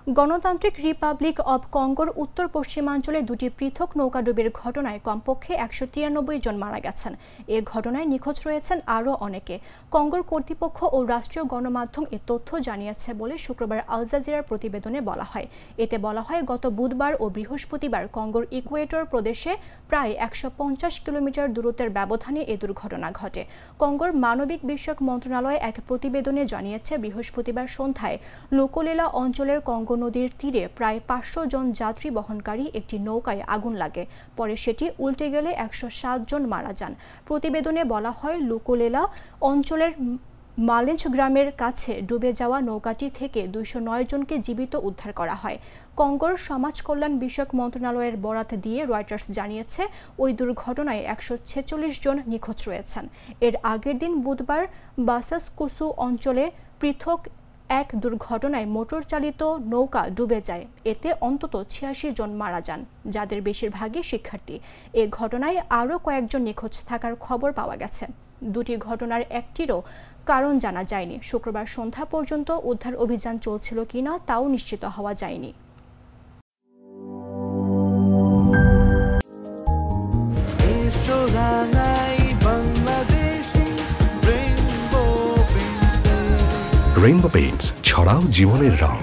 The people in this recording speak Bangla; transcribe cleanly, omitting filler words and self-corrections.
গণতান্ত্রিক রিপাবলিক অব কঙ্গোর উত্তর পশ্চিমাঞ্চলে দুটি পৃথক নৌকাডুবির ঘটনায় কমপক্ষে ১৯৩ জন মারা গেছেন। এ ঘটনায় নিখোঁজ রয়েছেন আরও অনেকে। কঙ্গোর কর্তৃপক্ষ ও রাষ্ট্রীয় গণমাধ্যম এ তথ্য জানিয়েছে বলে শুক্রবার আল জাজিরার প্রতিবেদনে বলা হয়। এতে বলা হয়, গত বুধবার ও বৃহস্পতিবার কঙ্গোর ইকুয়েটর প্রদেশে প্রায় ১৫০ কিলোমিটার দূরত্বের ব্যবধানে এ দুর্ঘটনা ঘটে। কঙ্গোর মানবিক বিষয়ক মন্ত্রণালয় এক প্রতিবেদনে জানিয়েছে, বৃহস্পতিবার সন্ধ্যায় লোকোলেলা অঞ্চলের কঙ্গো নদীর তীরে প্রায় ৫০০ জন যাত্রী বহনকারী একটি নৌকায় আগুন লাগে। পরে সেটি উল্টে গেলে ১০৭ জন মারা যান। প্রতিবেদনে বলা হয়, লোকোলেলা অঞ্চলের মালেঞ্জ গ্রামের কাছে ডুবে যাওয়া নৌকাটি থেকে ২০৯ জনকে জীবিত উদ্ধার করা হয়। কঙ্গোর সমাজ কল্যাণ বিষয়ক মন্ত্রণালয়ের বরাত দিয়ে রয়টার্স জানিয়েছে, ওই দুর্ঘটনায় ১৪৬ জন নিখোঁজ রয়েছেন। এর আগের দিন বুধবার বাসাসকুসু অঞ্চলে পৃথক এক দুর্ঘটনায় মোটর চালিত নৌকা ডুবে যায়। এতে অন্তত ৮৬ জন মারা যান, যাদের বেশিরভাগই শিক্ষার্থী। এ ঘটনায় আরও কয়েকজন নিখোঁজ থাকার খবর পাওয়া গেছে। দুটি ঘটনার একটিরও কারণ জানা যায়নি। শুক্রবার সন্ধ্যা পর্যন্ত উদ্ধার অভিযান চলছিল কিনা তাও নিশ্চিত হওয়া যায়নি। রেইনবো পেইন্টস, ছড়াও জীবনের রং।